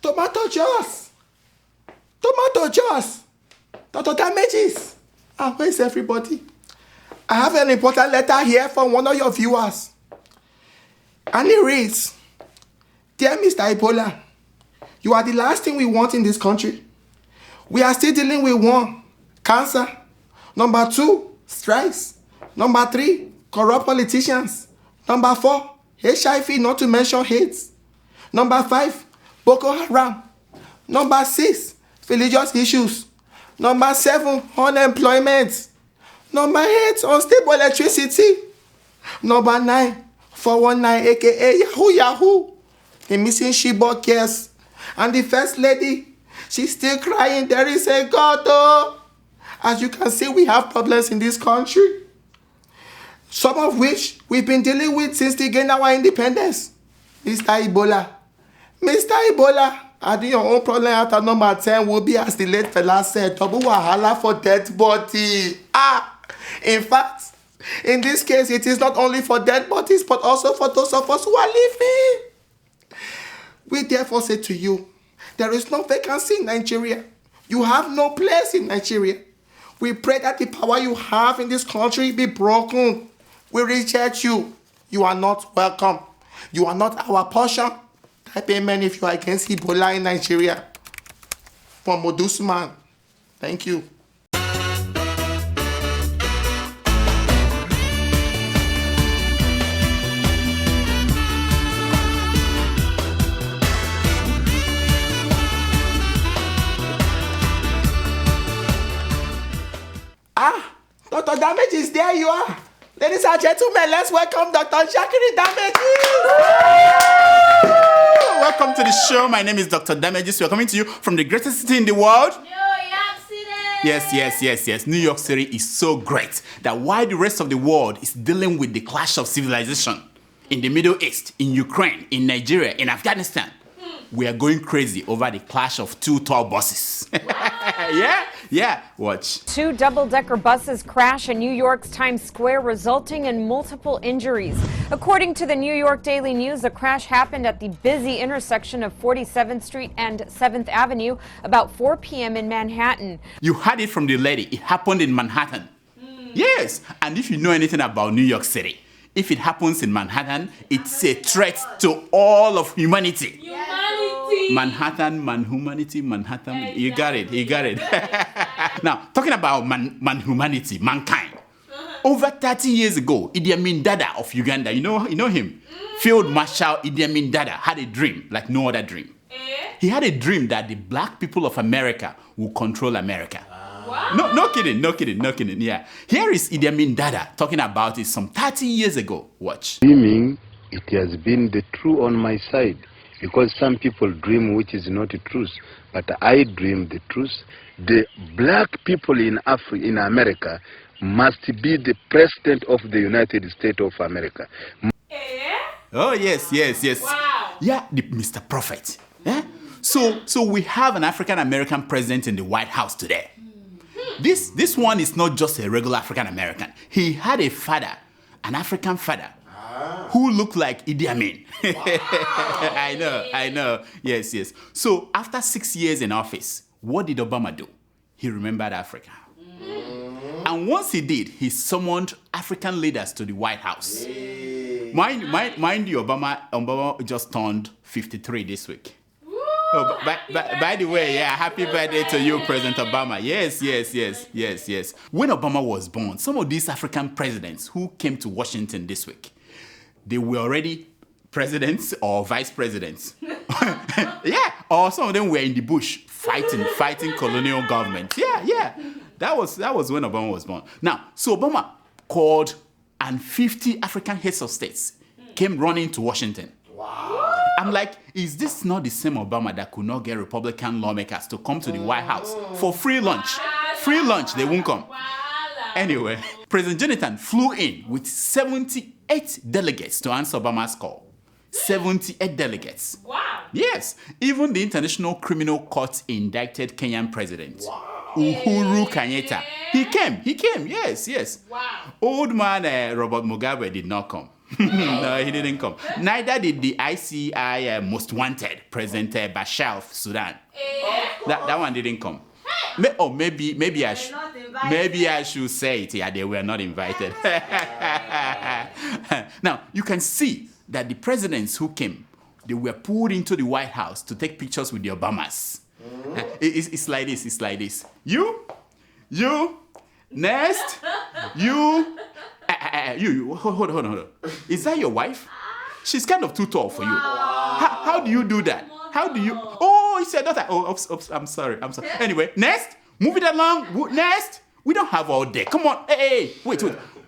Tomato juice. Total damages. Where's everybody? I have an important letter here from one of your viewers. And it reads, Dear Mr. Ebola, you are the last thing we want in this country. We are still dealing with 1, cancer. Number 2, strikes. Number 3, corrupt politicians. Number 4, HIV, not to mention AIDS. Number 5, Boko Haram. Number 6, religious issues. Number 7, unemployment. Number 8, unstable electricity. Number 9, 419, aka Yahoo. The missing Shibok case. And the first lady, she's still crying, there is a God, oh. As you can see, we have problems in this country. Some of which we've been dealing with since they gained our independence. Mr. Ebola, I think your own problem after number 10 will be, as the late fella said, double wahala for dead body. In fact, in this case, it is not only for dead bodies, but also for those of us who are living. We therefore say to you, there is no vacancy in Nigeria. You have no place in Nigeria. We pray that the power you have in this country be broken. We reject you. You are not welcome. You are not our portion. Type amen if you are against Ebola in Nigeria. From Modusman. Thank you. Dr. Damages, there you are. Ladies and gentlemen, let's welcome Dr. Shakiri Damages. Welcome to the show. My name is Dr. Damages. We are coming to you from the greatest city in the world. New York City. Yes. New York City is so great that while the rest of the world is dealing with the clash of civilization in the Middle East, in Ukraine, in Nigeria, in Afghanistan, we are going crazy over the clash of 2 tall buses. Yeah, watch. 2 double-decker buses crash in New York's Times Square, resulting in multiple injuries. According to the New York Daily News, the crash happened at the busy intersection of 47th Street and 7th Avenue about 4 p.m. in Manhattan. You heard it from the lady. It happened in Manhattan. Yes, and if you know anything about New York City, if it happens in Manhattan, it's a threat to all of humanity. Manhattan, Manhumanity. You got it. Now, talking about Manhumanity, mankind. Over 30 years ago, Idi Amin Dada of Uganda, you know him? Field Marshal Idi Amin Dada had a dream like no other dream. He had a dream that the black people of America will control America. Wow. No kidding. Yeah. Here is Idi Amin Dada talking about it some 30 years ago. Watch. Dreaming, it has been the truth on my side. Because some people dream which is not the truth, but I dream the truth. The black people in America must be the president of the United States of America. Oh yes. Wow. Yeah, Mr. Prophet. Yeah? So we have an African American president in the White House today. This one is not just a regular African American. He had a father, an African father, who looked like Idi Amin. Wow. I know. Yes. So after 6 years in office, what did Obama do? He remembered Africa. And once he did, he summoned African leaders to the White House. Mind you, Obama just turned 53 this week. Oh, by the way, happy birthday to you, President Obama. Yes. When Obama was born, some of these African presidents who came to Washington this week, they were already presidents or vice presidents. Or some of them were in the bush fighting colonial government. Yeah. That was when Obama was born. Now, so Obama called and 50 African heads of states came running to Washington. Wow. I'm like, is this not the same Obama that could not get Republican lawmakers to come to the White House for free lunch? Free lunch, they won't come. Anyway, President Jonathan flew in with 78 delegates to answer Obama's call. 78 delegates. Wow. Yes, even the International Criminal Court indicted Kenyan President Uhuru Kenyatta. He came, yes. Wow. Old man Robert Mugabe did not come. No, he didn't come. Neither did the ICI most wanted President Bashar of Sudan. That one didn't come. Maybe I should say it. Yeah, they were not invited. Now you can see that the presidents who came, they were pulled into the White House to take pictures with the Obamas. It's like this. It's like this. You, next, you. Hold on. Is that your wife? She's kind of too tall for you. How do you do that? How do you? Oh, it's your daughter. Oh, oops, I'm sorry. Anyway, next, move it along. Next, we don't have all day. Come on. Hey, wait.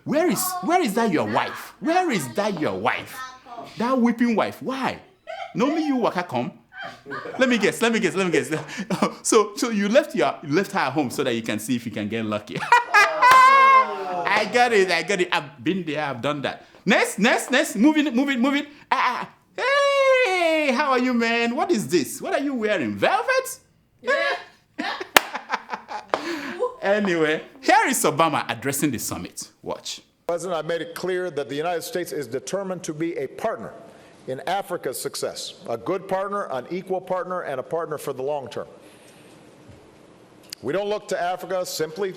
Where is that your wife? Where is that your wife? That weeping wife. Why? Normally you waka come. Let me guess. So you left her at home so that you can see if you can get lucky. I got it. I've been there. I've done that. Next. Move it. Hey, how are you, man? What is this? What are you wearing? Velvet? Anyway, here is Obama addressing the summit. Watch. President, I've made it clear that the United States is determined to be a partner in Africa's success, a good partner, an equal partner, and a partner for the long term. We don't look to Africa simply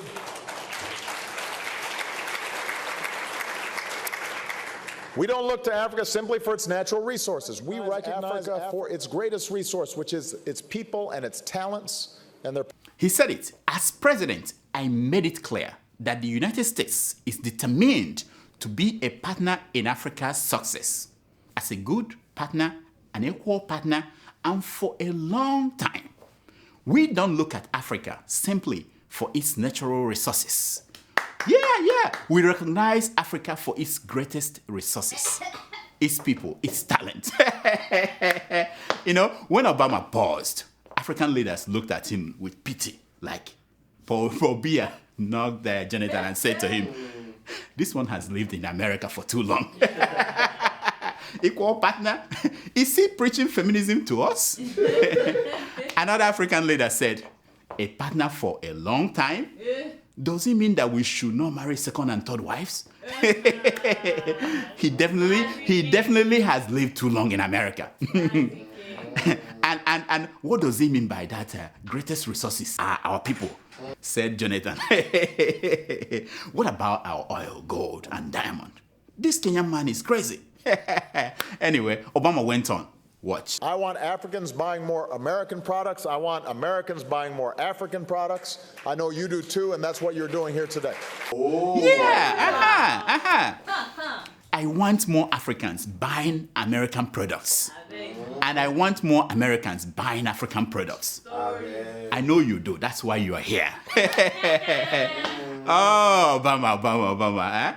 for its natural resources. We recognize Africa for its greatest resource, which is its people and its talents and their... He said it. As president, I made it clear that the United States is determined to be a partner in Africa's success. As a good partner, an equal partner, and for a long time. We don't look at Africa simply for its natural resources. Yeah. We recognize Africa for its greatest resources. Its people, its talent. When Obama paused, African leaders looked at him with pity, like Paul Biya knocked Jonathan and said to him, this one has lived in America for too long. Equal partner? Is he preaching feminism to us? Another African leader said, a partner for a long time? Does it mean that we should not marry second and third wives? He definitely has lived too long in America. And what does he mean by that? Greatest resources are our people, said Jonathan. What about our oil, gold, and diamond? This Kenyan man is crazy. Anyway, Obama went on. Watch. I want Africans buying more American products. I want Americans buying more African products. I know you do too, and that's what you're doing here today. Oh. Yeah, I want more Africans buying American products. And I want more Americans buying African products. I know you do. That's why you are here. Oh, Obama.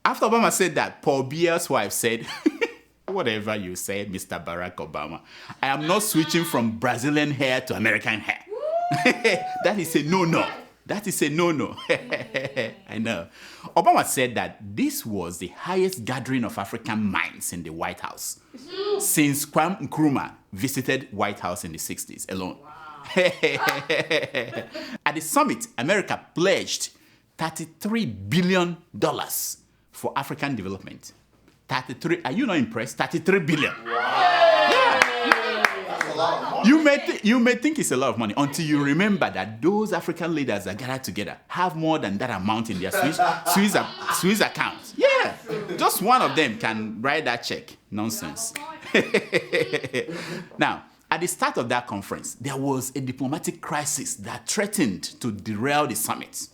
After Obama said that, Paul Biya's wife said, whatever you say, Mr. Barack Obama, I am not switching from Brazilian hair to American hair. That is a no-no. I know. Obama said that this was the highest gathering of African minds in the White House since Kwame Nkrumah visited White House in the 60s alone. Wow. At the summit, America pledged $33 billion for African development. 33, are you not impressed? 33 billion. Wow. Yeah. That's a lot of money. You may think it's a lot of money until you remember that those African leaders that gathered together have more than that amount in their Swiss accounts. Yeah. Just one of them can write that check. Nonsense. Now, at the start of that conference, there was a diplomatic crisis that threatened to derail the summit.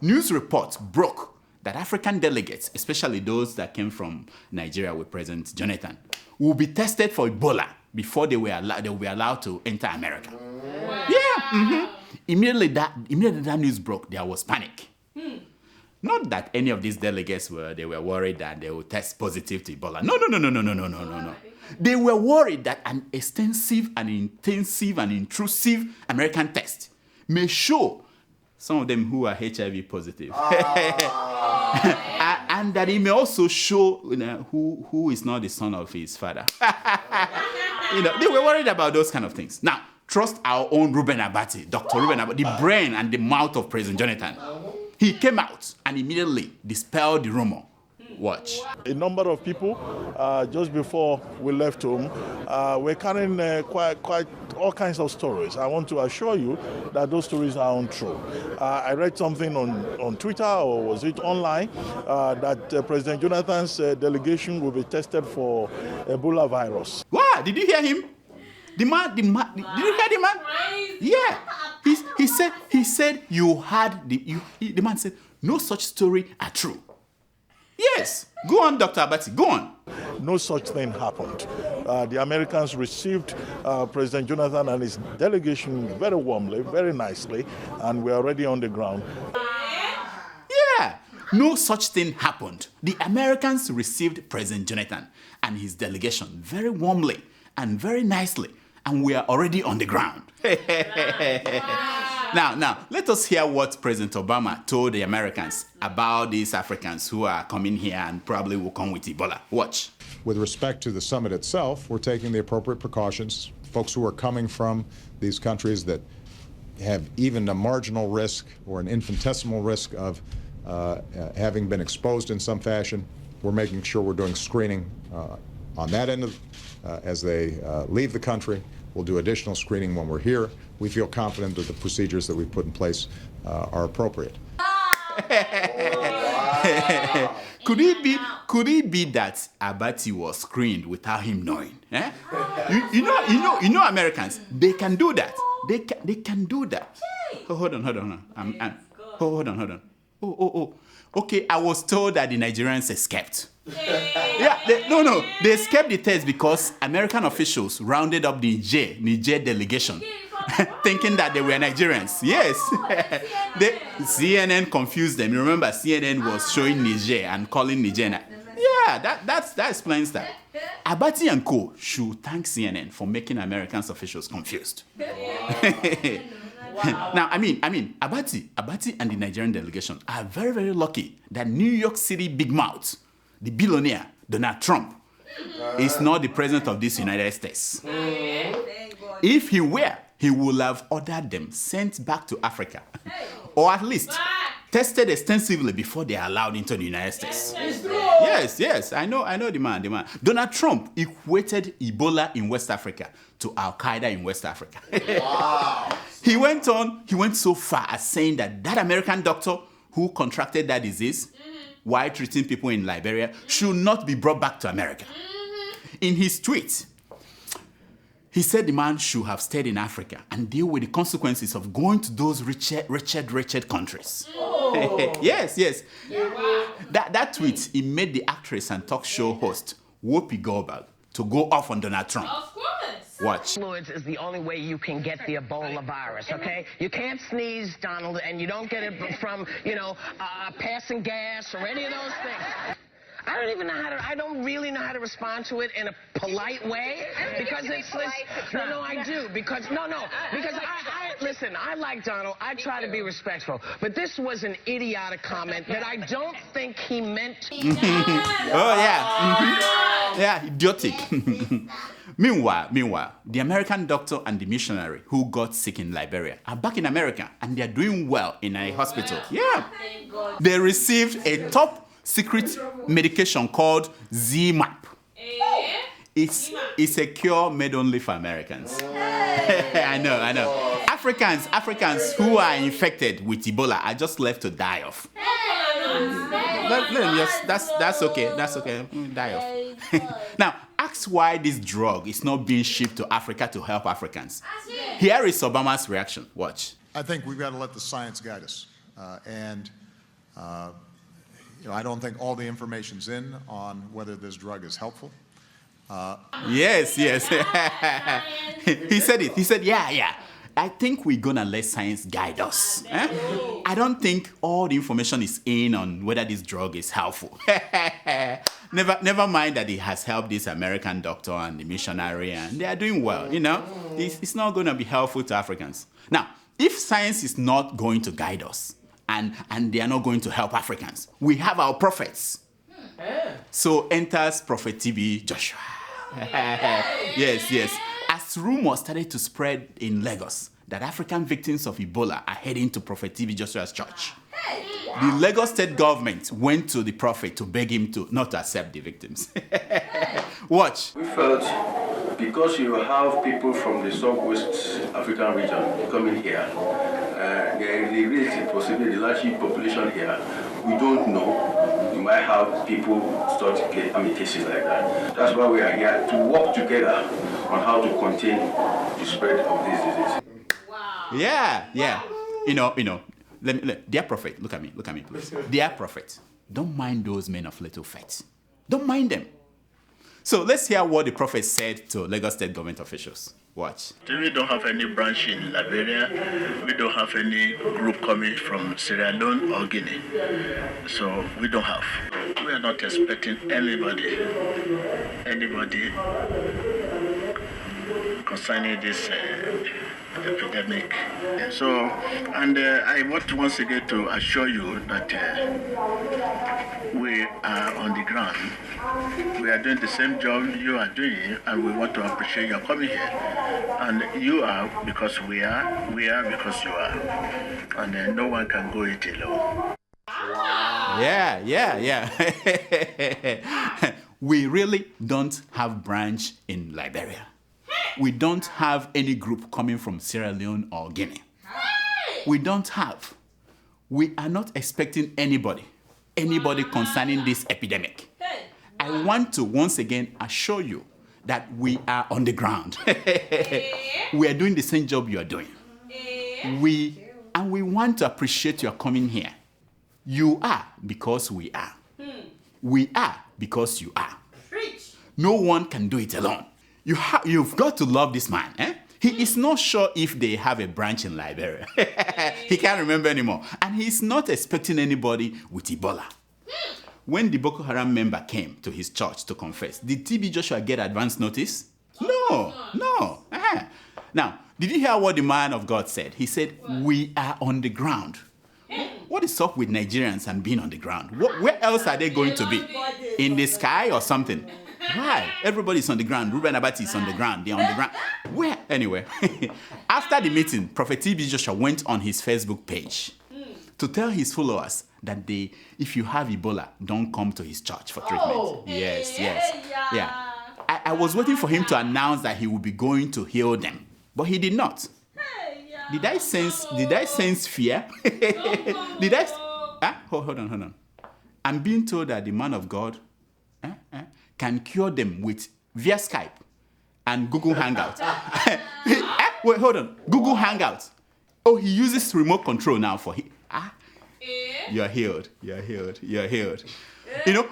News reports broke that African delegates, especially those that came from Nigeria with President Jonathan, will be tested for Ebola before they were allowed to enter America. Wow. Yeah. Mm-hmm. Immediately that news broke, there was panic. Not that any of these delegates were worried that they would test positive to Ebola. No. They were worried that an extensive and intensive and intrusive American test may show some of them who are HIV positive. And that he may also show who is not the son of his father. They were worried about those kind of things. Now, trust our own Reuben Abati, Dr. Reuben Abati, the brain and the mouth of President Jonathan. He came out and immediately dispelled the rumor. Watch. A number of people, just before we left home, were carrying quite all kinds of stories. I want to assure you that those stories are untrue. I read something on Twitter, or was it online, that President Jonathan's delegation will be tested for Ebola virus. What? Did you hear him? The man, did you hear the man? Yeah. He said you had, the man said, no such story are true. Yes. Go on, Dr. Abati, go on. No such thing happened. The Americans received President Jonathan and his delegation very warmly, very nicely, and we're already on the ground. Yeah, no such thing happened. The Americans received President Jonathan and his delegation very warmly and very nicely, and we are already on the ground. Now, let us hear what President Obama told the Americans about these Africans who are coming here and probably will come with Ebola. Watch. With respect to the summit itself, we're taking the appropriate precautions. Folks who are coming from these countries that have even a marginal risk or an infinitesimal risk of having been exposed in some fashion, we're making sure we're doing screening on that end of, as they leave the country. We'll do additional screening when we're here. We feel confident that the procedures that we've put in place are appropriate. Could it be that Abati was screened without him knowing? Eh? You know Americans, they can do that. They can do that. Oh, hold on. Hold on. Oh. Okay, I was told that the Nigerians escaped. Yeah, they escaped the test because American officials rounded up the Niger delegation, thinking that they were Nigerians. Yes, CNN confused them. You remember, CNN was showing Niger and calling Niger. Yeah, that explains that. Abati and co should thank CNN for making American officials confused. Now, I mean, Abati and the Nigerian delegation are very, very lucky that New York City big mouth, the billionaire Donald Trump, is not the president of this United States. If he were, he would have ordered them sent back to Africa, or at least tested extensively before they are allowed into the United States. Yes, I know the man. Donald Trump equated Ebola in West Africa to Al Qaeda in West Africa. Wow. He went so far as saying that American doctor who contracted that disease while treating people in Liberia should not be brought back to America. In his tweet, he said the man should have stayed in Africa and deal with the consequences of going to those wretched countries. Oh. Yes. That tweet, it made the actress and talk show host Whoopi Goldberg to go off on Donald Trump. Of course. Watch. Fluids is the only way you can get the Ebola virus, okay? You can't sneeze, Donald, and you don't get it from, passing gas or any of those things. I don't really know how to respond to it in a polite way, because it's I do, because listen, I like Donald, I try to be respectful, but this was an idiotic comment that I don't think he meant. Oh yeah, yeah, idiotic. Meanwhile, the American doctor and the missionary who got sick in Liberia are back in America and they are doing well in a hospital. Yeah, they received a top secret medication called Z-MAP. It's a cure made only for Americans. I know. Africans who are infected with Ebola are just left to die off. Let them just, that's okay. Die off. Now, ask why this drug is not being shipped to Africa to help Africans. Here is Obama's reaction. Watch. I think we've got to let the science guide us. I don't think all the information's in on whether this drug is helpful. Yes. He said it. He said, yeah. I think we're going to let science guide us. I don't think all the information is in on whether this drug is helpful. Never mind that it has helped this American doctor and the missionary, and they are doing well, It's not going to be helpful to Africans. Now, if science is not going to guide us, and they are not going to help Africans, we have our prophets. So enters Prophet TB Joshua. Yes. As rumors started to spread in Lagos that African victims of Ebola are heading to Prophet TB Joshua's church. The Lagos state government went to the prophet to beg him to not to accept the victims. Watch. We felt because you have people from the Southwest African region coming here, the risk, possibly the large population here, we don't know. You might have people start to get cases like that. That's why we are here to work together on how to contain the spread of this disease. Wow. Yeah. You know. Dear prophet, look at me, please. Dear prophet, don't mind those men of little faith. Don't mind them. So let's hear what the prophet said to Lagos state government officials. Watch. We don't have any branch in Liberia. We don't have any group coming from Sierra Leone or Guinea. So we don't have. We are not expecting anybody concerning this epidemic. So, and I want once again to assure you that we are on the ground. We are doing the same job you are doing, and we want to appreciate your coming here. And you are because we are because you are. And no one can go it alone. Yeah. We really don't have branch in Liberia. We don't have any group coming from Sierra Leone or Guinea. We don't have. We are not expecting anybody concerning this epidemic. I want to once again assure you that we are on the ground. We are doing the same job you are doing. We want to appreciate your coming here. You are because we are. We are because you are. No one can do it alone. You've got to love this man. He is not sure if they have a branch in Liberia. He can't remember anymore. And he's not expecting anybody with Ebola. When the Boko Haram member came to his church to confess, did TB Joshua get advance notice? No. Now, did you hear what the man of God said? He said, we are on the ground. What is up with Nigerians and being on the ground? Where else are they going to be? In the sky or something? Why? Everybody's on the ground. Reuben Abati is on the ground. They're on the ground. Where? Anyway, after the meeting, Prophet TB Joshua went on his Facebook page to tell his followers that if you have Ebola, don't come to his church for treatment. Yes. Yeah. I was waiting for him to announce that he would be going to heal them, but he did not. Did I sense fear? Hold on. I'm being told that the man of God can cure them via Skype and Google Hangout. Wait, hold on. Google Hangout. Oh, he uses remote control now for him. You're healed.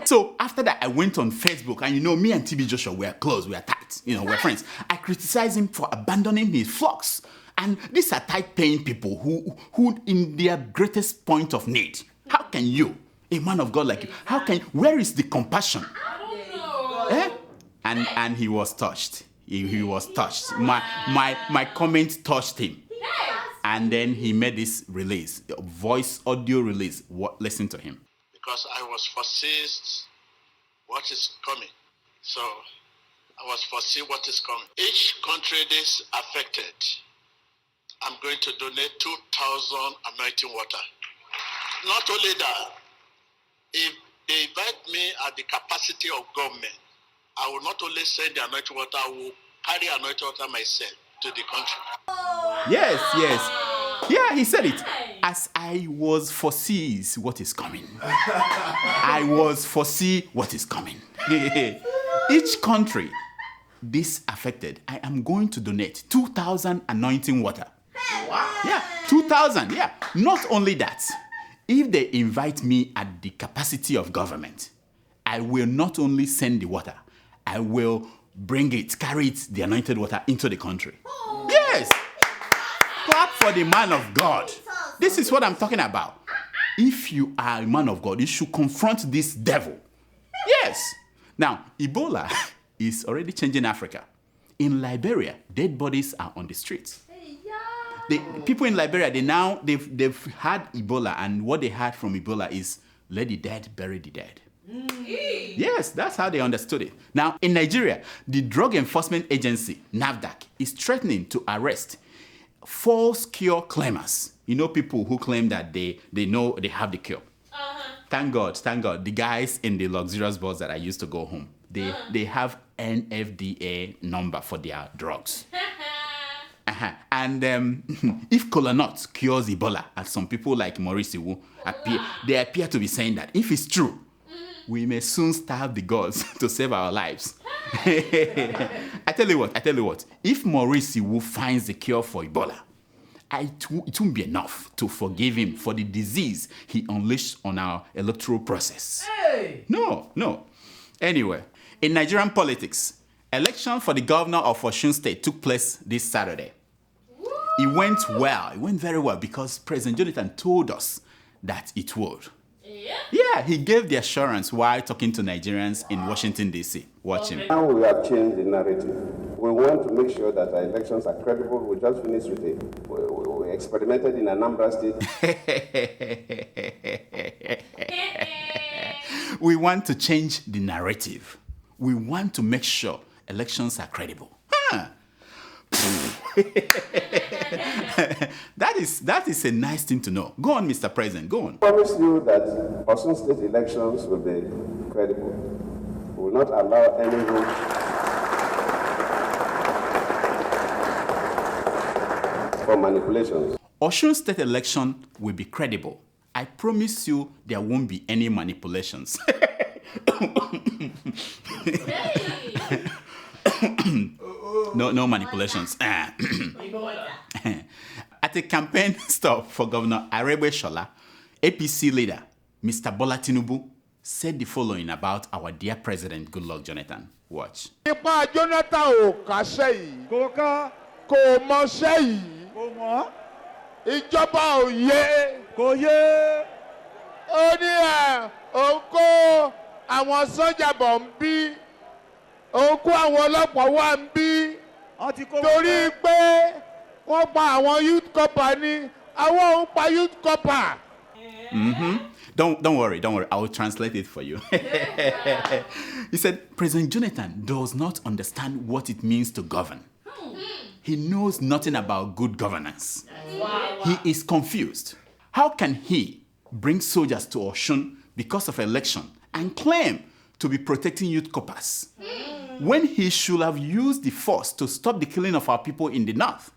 So after that, I went on Facebook, and me and TB Joshua were close, we are tight, we're friends. I criticized him for abandoning his flocks. And these are tithe-paying people who in their greatest point of need. How can you, a man of God like you, where is the compassion? And he was touched. He was touched. My comment touched him. And then he made this release, voice audio release. Listen to him. Because I was foreseeing what is coming. So I was foreseeing what is coming. Each country this affected, I'm going to donate 2,000 anointing water. Not only that, if they invite me at the capacity of government, I will not only send the anointing water, I will carry anointing water myself to the country. Yes. Yeah, he said it. As I was foresees what is coming. I was foresee what is coming. Each country this affected, I am going to donate 2,000 anointing water. Wow. Yeah, 2,000. Yeah. Not only that, if they invite me at the capacity of government, I will not only send the water, I will carry the anointed water into the country. Oh. Yes. Clap for the man of God. This is what I'm talking about. If you are a man of God, you should confront this devil. Yes. Now, Ebola is already changing Africa. In Liberia, dead bodies are on the streets. The people in Liberia, they've had Ebola, and what they had from Ebola is let the dead bury the dead. Yes, that's how they understood it. Now, in Nigeria, the Drug Enforcement Agency, NAFDAC, is threatening to arrest false cure claimers. People who claim that they know they have the cure. Thank God. The guys in the luxurious bus that I used to go home, they have NFDA number for their drugs. And if kola nut cures Ebola, as some people like Maurice Iwu they appear to be saying that, if it's true, we may soon starve the gods to save our lives. I tell you what, if Maurice Iwu finds the cure for Ebola, it won't be enough to forgive him for the disease he unleashed on our electoral process. Hey! No. Anyway, in Nigerian politics, election for the governor of Osun State took place this Saturday. It went well. It went very well because President Jonathan told us that it would. Yeah, he gave the assurance while talking to Nigerians in Washington, D.C. Watch him. Now we have changed the narrative. We want to make sure that our elections are credible. We just finished with it. We experimented in Anambra State. We want to change the narrative. We want to make sure elections are credible. That is a nice thing to know. Go on, Mr. President, go on. I promise you that Osun State elections will be credible. We will not allow any room for manipulations. Osun State election will be credible. I promise you there won't be any manipulations. No manipulations. At a campaign stop for Governor Arebe Shola, APC leader Mr. Bola Tinubu said the following about our dear President Goodluck Jonathan. Watch. Ipa Jonathan ò kàṣẹ́ yìí. Kò mọṣẹ́ yìí. Ìjọba ò yé. Kò yé. Ó ní òun kó àwọn sójà bọ̀ ń bí. Òun kó àwọn ọlọ́pàá wá ń bí. Torí pé wọ́n pa àwọn youth copper ni. Àwọn òun pa youth copper. Don't worry. I will translate it for you. He said, President Jonathan does not understand what it means to govern. He knows nothing about good governance. Wow. He is confused. How can he bring soldiers to Osun because of election and claim to be protecting youth coppers when he should have used the force to stop the killing of our people in the north?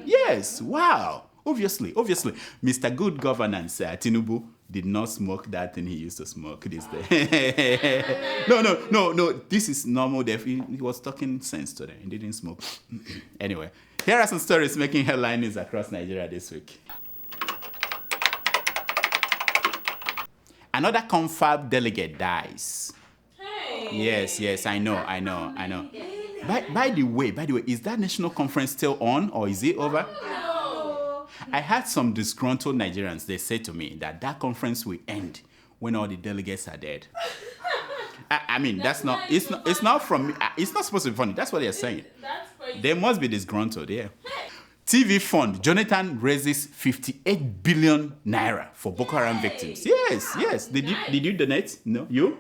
Yes, wow. Obviously, Mr. Good Governance, Tinubu, did not smoke that thing he used to smoke this day. No, this is normal. He was talking sense today. He didn't smoke. Anyway, here are some stories making headline news across Nigeria this week. Another confab delegate dies. Hey. Yes, I know. By the way, is that national conference still on or is it over? I had some disgruntled Nigerians. They said to me that conference will end when all the delegates are dead. I mean, it's not from me. It's not supposed to be funny. That's what they're saying. They must be disgruntled, yeah. TV fund, Jonathan raises 58 billion naira for Boko Haram victims. Yes. Did you donate? No? You?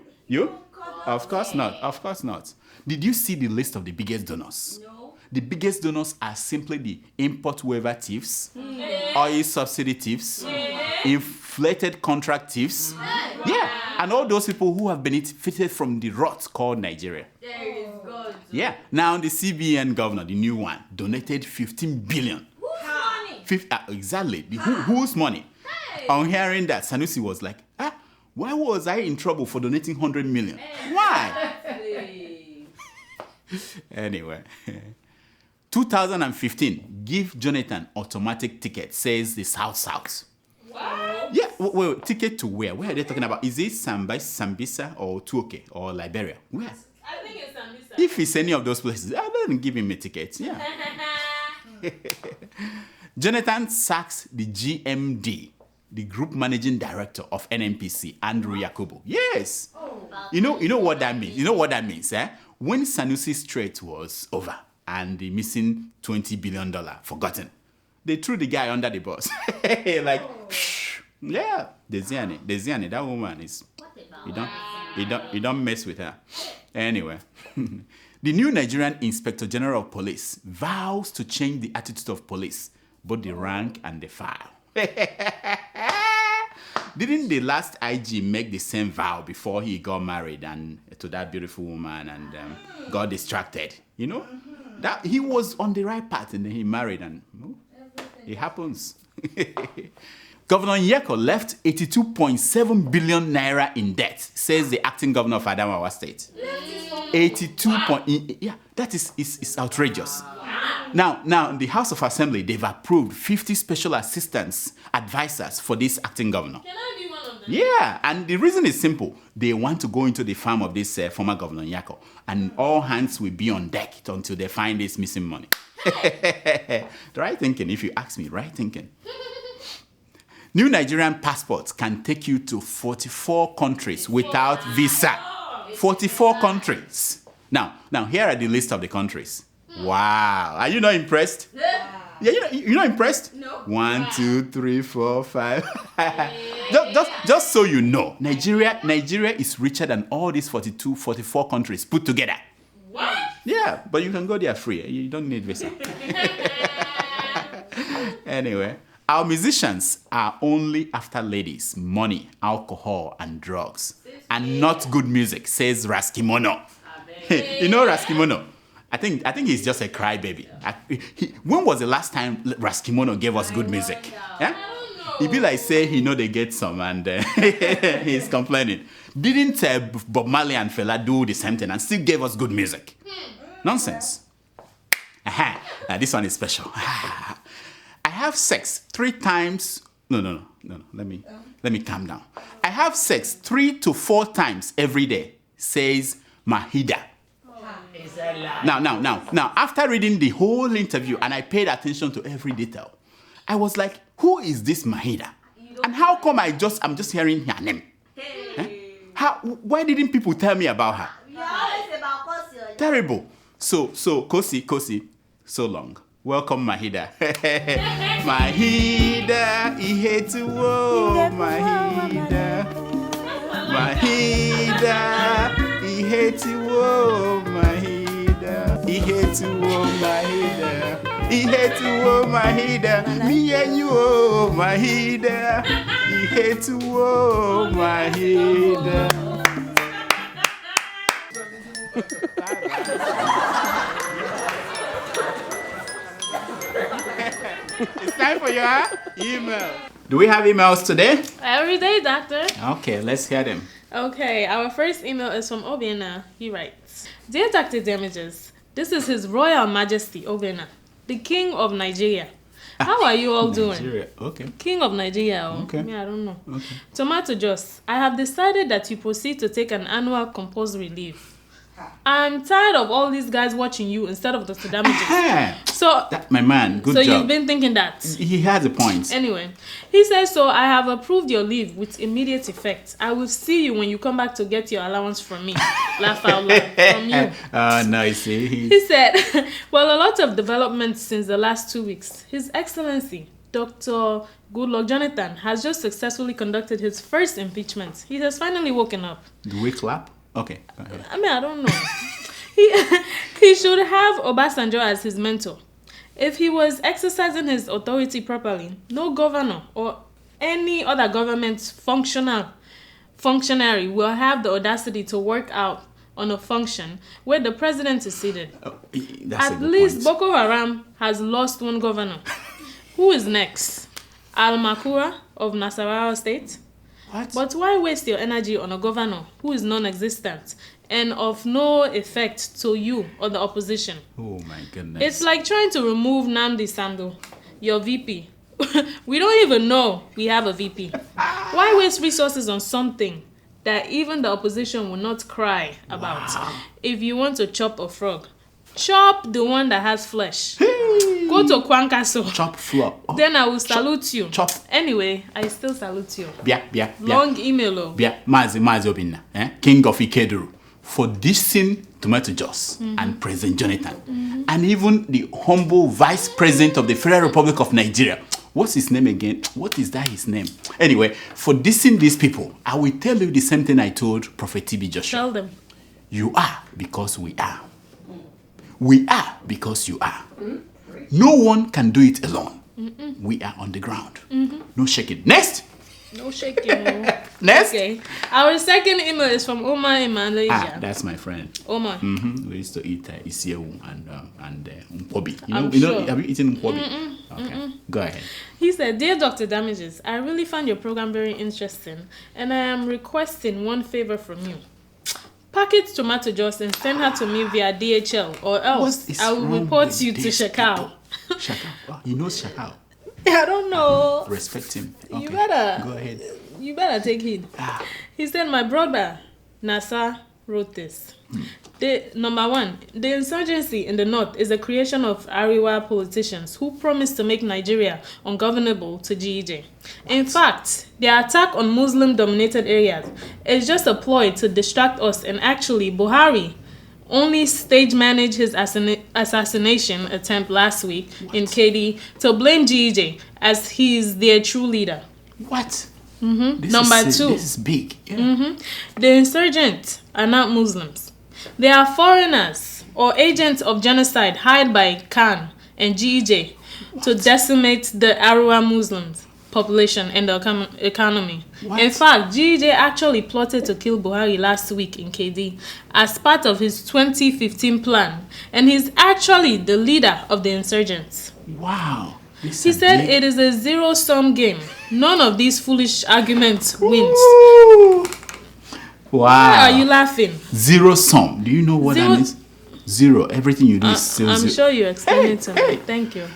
Of course not. Did you see the list of the biggest donors? No. The biggest donors are simply the import waiver thieves, oil subsidy thieves, inflated contract thieves, and all those people who have benefited from the rot called Nigeria. There is God. Yeah. Now the CBN governor, the new one, donated 15 billion. Whose money? Exactly. Whose money? Hey. On hearing that, Sanusi was like, why was I in trouble for donating 100 million? Why? Anyway. 2015, give Jonathan automatic ticket, says the South. Wow. Yeah, well, ticket to where? Where are they talking about? Is it Sambisa or Tuoke or Liberia? Where? I think it's Sambisa. If it's any of those places, I don't give him a ticket. Yeah. Jonathan sacks the GMD, the group managing director of NNPC, Andrew Yakubu. Yes. Oh. You know what that means? You know what that means, eh? When Sanusi's threat was over, and the missing $20 billion forgotten, they threw the guy under the bus. Yeah, Desiane, that woman is, you don't mess with her. Anyway, the new Nigerian Inspector General of Police vows to change the attitude of police, both the rank and the file. Didn't the last IG make the same vow before he got married and to that beautiful woman and got distracted? You know, that he was on the right path and then he married and it happens. Governor Orjiakor left 82.7 billion naira in debt, says the acting governor of Adamawa State. 82 yeah, that is outrageous. Now, in the House of Assembly, they've approved 50 special assistants, advisors for this acting governor. Can I be one of them? Yeah, and the reason is simple. They want to go into the farm of this former Governor Orjiakor, and all hands will be on deck until they find this missing money. Right thinking, if you ask me, right thinking. New Nigerian passports can take you to 44 countries without visa. 44 countries. Now, here are the list of the countries. Wow. Are you not impressed? Yeah, you're not impressed? No. 1, 2, 3, 4, 5. just so you know, Nigeria is richer than all these 44 countries put together. What? Yeah, but you can go there free. You don't need visa. Anyway, our musicians are only after ladies, money, alcohol, and drugs, and not good music, says Raskimono. You know Raskimono? I think he's just a crybaby. When was the last time Raskimono gave us good music? Yeah? He'd be like, say he know they get some and he's complaining. Didn't Bob Marley and Fela do the same thing and still gave us good music? Nonsense. This one is special. I have sex 3 times. No. Let me calm down. I have sex 3 to 4 times every day, says Maheeda. Now, after reading the whole interview and I paid attention to every detail, I was like, who is this Maheeda? And how come I'm just hearing her name? Why didn't people tell me about her? Terrible. So Cossy, so long. Welcome, Maheeda. Maheeda, Ihetuwo, Maheeda. Maheeda, Ihetuwo, Maheeda. Ihetuwo, Maheeda. Ihetuwo, Maheeda. Me and you, oh, Maheeda. Ihetuwo, Maheeda. It's time for your email. Do we have emails today? Every day, doctor. Okay, let's hear them. Okay, our first email is from Obena. He writes, Dear Dr. Damages, this is His Royal Majesty Obena, the King of Nigeria. How are you all doing? Nigeria. Okay. King of Nigeria. Okay. I don't know. Okay. Tomato Joss, I have decided that you proceed to take an annual compulsory leave. I'm tired of all these guys watching you instead of Dr. Damages. So, my man, good job. So you've been thinking that? He has a point. Anyway, he says, so I have approved your leave with immediate effect. I will see you when you come back to get your allowance from me. Laugh out loud. From you. Oh, no, you see. He said, well, a lot of developments since the last 2 weeks. His Excellency, Dr. Goodluck Jonathan, has just successfully conducted his first impeachment. He has finally woken up. Do we clap? Okay. I don't know. He should have Obasanjo as his mentor. If he was exercising his authority properly, no governor or any other government functionary will have the audacity to work out on a function where the president is seated. At least Boko Haram has lost one governor. Who is next? Al-Makura of Nasarawa State? What? But why waste your energy on a governor who is non-existent and of no effect to you or the opposition? Oh my goodness. It's like trying to remove Nnamdi Sando, your VP. We don't even know we have a VP. Why waste resources on something that even the opposition will not cry about? Wow. If you want to chop a frog, chop the one that has flesh. Go to Kwankaso. Chop flop. Oh. Then I will salute you. Chop. Anyway, I still salute you. Bia. Long email. Bia. Mazi Obinna, King of Ikeduru, for dissing Tomato Joss and President Jonathan, and even the humble Vice President of the Federal Republic of Nigeria. What's his name again? What is that his name? Anyway, for dissing these people, I will tell you the same thing I told Prophet TB Joshua. Tell them. You are because we are. We are because you are. No one can do it alone. We are on the ground. No shaking. Next! No shaking. Next. Okay. Our second email is from Omar in Malaysia. That's my friend. Omar. We used to eat isiewu and nkwobi. I'm you know, sure. have you eaten nkwobi? Okay. Go ahead. He said, Dear Dr. Damages, I really found your program very interesting, and I am requesting one favor from you. Package tomato juice and send her to me via DHL, or else I will report you to Shakao. Shakao. Oh, he knows Shakao. I don't know. Respect him. Okay. You better go ahead. You better take heed. He said, my brother Nasa wrote this. Number one, the insurgency in the north is a creation of Ariwa politicians who promised to make Nigeria ungovernable to GEJ. In fact, their attack on Muslim-dominated areas is just a ploy to distract us, and actually, Buhari only stage-managed his assassination attempt last week in KD to blame GEJ as he is their true leader. What? Number two. This is big. Yeah. The insurgents are not Muslims. They are foreigners or agents of genocide hired by Khan and GEJ to decimate the Arua Muslims population and the economy. What? In fact, GEJ actually plotted to kill Buhari last week in KD as part of his 2015 plan, and he's actually the leader of the insurgents. Wow. He said it is a zero-sum game. None of these foolish arguments wins. Wow. Why are you laughing? Zero sum. Do you know what that means? Zero. Everything you do is zero. I'm sure you explained it to me. Thank you.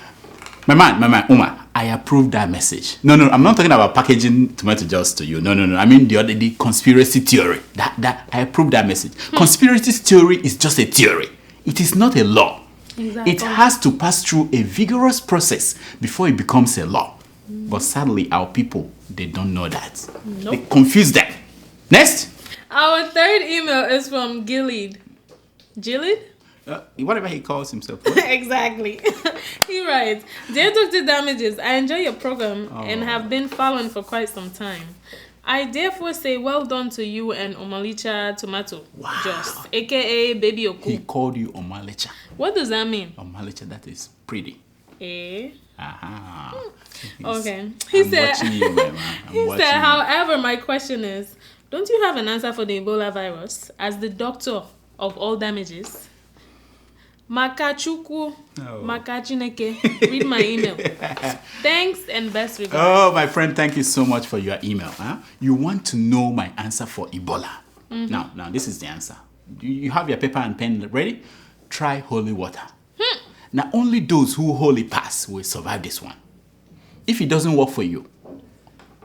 My man, Uma, I approve that message. No, I'm not talking about packaging tomato juice to you. No. I mean the conspiracy theory. That I approve that message. Conspiracy theory is just a theory. It is not a law. Exactly. It has to pass through a vigorous process before it becomes a law. But sadly, our people, they don't know that. Nope. They confuse that. Next. Our third email is from Gilead. Gilead? Whatever he calls himself. Exactly. He writes, Dear Dr. Damages, I enjoy your program and have been following for quite some time. I therefore say well done to you and Omalicha Tomato Juice, aka Baby Oku. He called you Omalicha. What does that mean? Omalicha, that is pretty. Aha. Okay. He said, he said, however, my question is, don't you have an answer for the Ebola virus as the doctor of all damages? Makachuku, Makachineke. Read my email. Thanks and best regards. Oh, my friend, thank you so much for your email. You want to know my answer for Ebola. Now, this is the answer. You have your paper and pen ready? Try holy water. Now, only those who wholly pass will survive this one. If it doesn't work for you,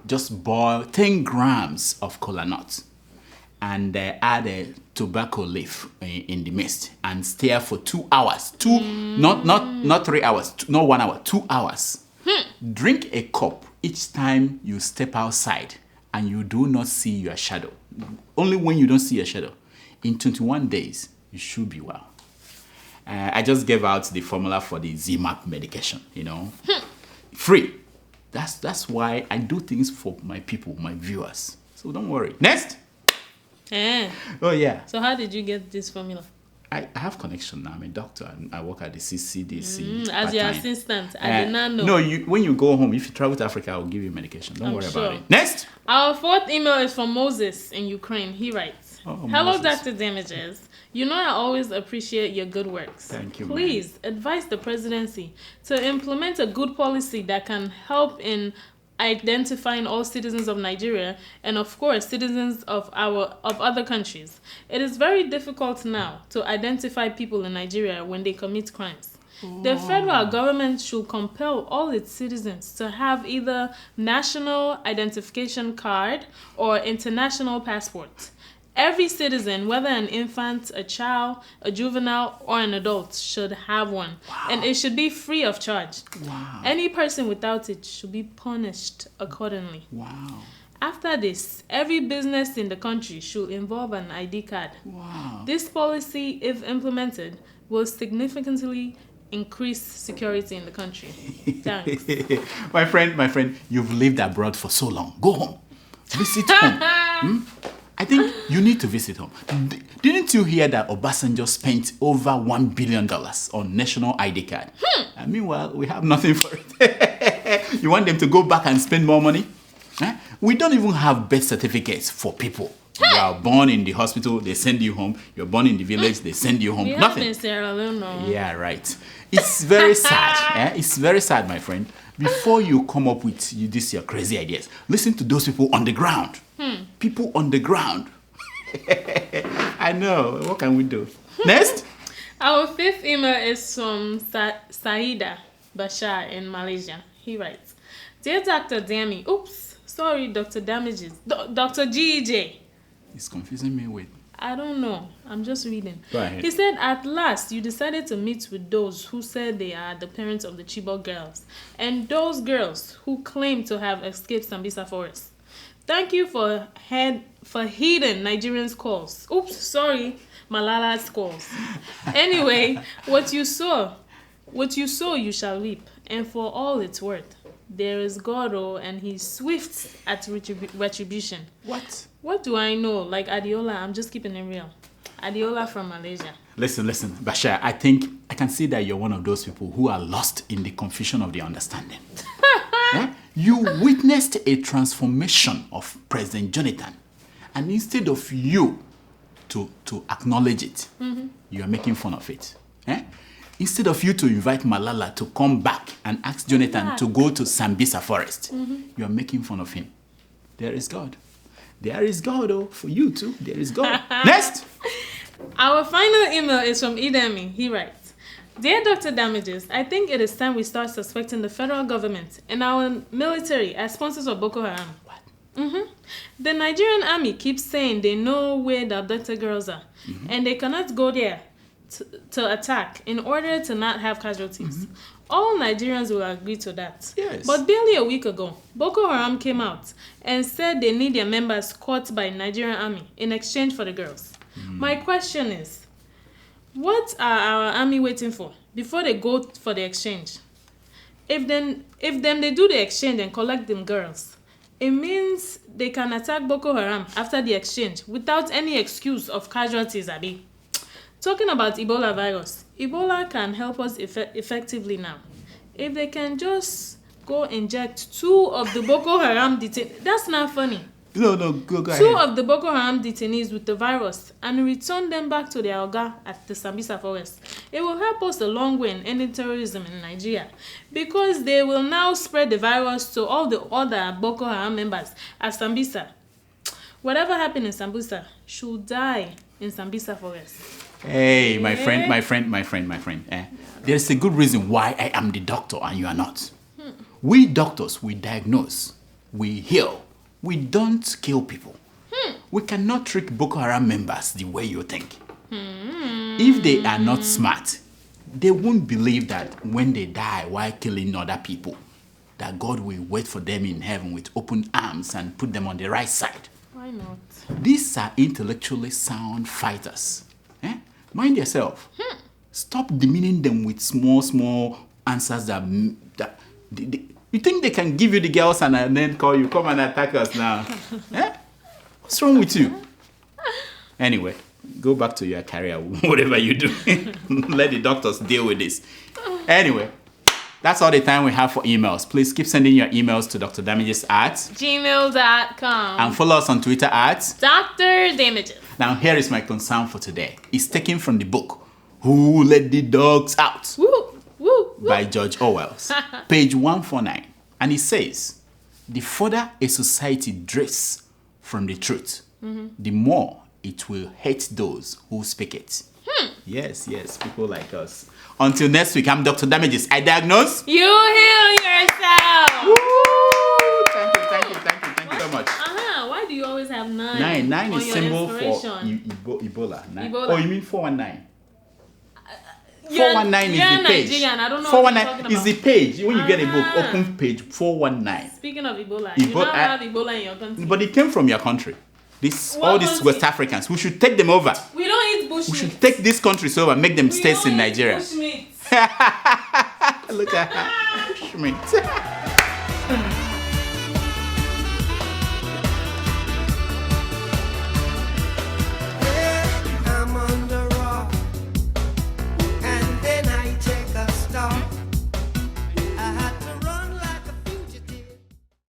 just boil 10 grams of kola nut and add a tobacco leaf in the mist and stir for 2 hours. Not 3 hours, not 1 hour, 2 hours. Drink a cup each time you step outside and you do not see your shadow. Only when you don't see your shadow. In 21 days, you should be well. I just gave out the formula for the ZMAP medication, Free. That's why I do things for my people, my viewers. So don't worry. Next. Oh, yeah. So how did you get this formula? I have connection now. I'm a doctor. I work at the CCDC. As your assistant. I did not know. No, when you go home, if you travel to Africa, I'll give you medication. Don't worry about it. Next. Our fourth email is from Moses in Ukraine. He writes, Hello, Dr. Damages. You know I always appreciate your good works. Thank you, Please advise the presidency to implement a good policy that can help in identifying all citizens of Nigeria and, of course, citizens of other countries. It is very difficult now to identify people in Nigeria when they commit crimes. The federal government should compel all its citizens to have either national identification card or international passport. Every citizen, whether an infant, a child, a juvenile, or an adult, should have one. Wow. And it should be free of charge. Wow. Any person without it should be punished accordingly. Wow. After this, every business in the country should involve an ID card. Wow. This policy, if implemented, will significantly increase security in the country. Thanks. My friend, you've lived abroad for so long. Go home. Visit home. I think you need to visit home. Didn't you hear that Obasanjo spent over $1 billion on national ID card? Meanwhile, we have nothing for it. You want them to go back and spend more money? We don't even have birth certificates for people. You are born in the hospital, they send you home. You're born in the village, they send you home. We Nothing. have in Sierra Leone, no. Yeah, right. It's very sad. It's very sad, my friend. Before you come up with your crazy ideas, listen to those people on the ground. People on the ground. I know. What can we do? Next. Our fifth email is from Saida Bashar in Malaysia. He writes, Dear Dr. Dami, Dr. Damages, Dr. GEJ. It's confusing me with. I don't know. I'm just reading. Go ahead. He said, at last, you decided to meet with those who said they are the parents of the Chibok girls and those girls who claim to have escaped Sambisa Forest. Thank you for heeding Nigerians' calls. Malala's calls. Anyway, what you sow, you shall reap. And for all it's worth, there is God, and he's swift at retribution. What do I know? Like Adiola, I'm just keeping it real. Adiola from Malaysia. Listen, Bashar, I think I can see that you're one of those people who are lost in the confusion of the understanding. You witnessed a transformation of President Jonathan, and instead of you to acknowledge it, you are making fun of it. Instead of you to invite Malala to come back and ask Jonathan to go to Sambisa Forest, you are making fun of him. There is God. There is God, for you too. There is God. Next! Our final email is from Idemi. He writes, Dear Dr. Damages, I think it is time we start suspecting the federal government and our military as sponsors of Boko Haram. What? The Nigerian army keeps saying they know where the abducted girls are, and they cannot go there to attack in order to not have casualties. All Nigerians will agree to that. Yes. But barely a week ago, Boko Haram came out and said they need their members caught by Nigerian army in exchange for the girls. My question is, what are our army waiting for before they go for the exchange? If they do the exchange and collect them girls, it means they can attack Boko Haram after the exchange without any excuse of casualties, Abi. Talking about Ebola virus, Ebola can help us effectively now. If they can just go inject 2 of the Boko Haram detainees, that's not funny. No, go ahead. 2 of the Boko Haram detainees with the virus and return them back to their Oga at the Sambisa Forest. It will help us a long way in ending terrorism in Nigeria because they will now spread the virus to all the other Boko Haram members at Sambisa. Whatever happened in Sambisa should die in Sambisa Forest. Hey, my friend. There's a good reason why I am the doctor and you are not. We doctors, we diagnose, we heal. We don't kill people. We cannot treat Boko Haram members the way you think. If they are not smart, they won't believe that when they die while killing other people, that God will wait for them in heaven with open arms and put them on the right side. Why not? These are intellectually sound fighters. Mind yourself. Stop demeaning them with small answers that you think they can give you the girls and then call you, come and attack us now. What's wrong with you? Anyway, go back to your career, whatever you do. Let the doctors deal with this. Anyway, that's all the time we have for emails. Please keep sending your emails to drdamages@gmail.com. And follow us on Twitter at Dr. Damages. Now, here is my concern for today. It's taken from the book, Who Let the Dogs Out? By George Orwell's, page 149. And it says, the further a society drifts from the truth, the more it will hate those who speak it. Yes, people like us. Until next week, I'm Dr. Damages. I diagnose. You heal yourself. Woo! Thank you so much. Why do you always have 9? 9 is symbol for Ebola. Ebola. Oh, you mean 419? 419 is the page. Nigerian. I don't know 419 is the page. When you get a book, open page 419. Speaking of Ebola, you don't have Ebola in your country. But it came from your country. All these West Africans, we should take them over. We don't eat bushmeat. We should take these countries over, make them states in Nigeria. Bushmeat. Look at her. Bushmeat.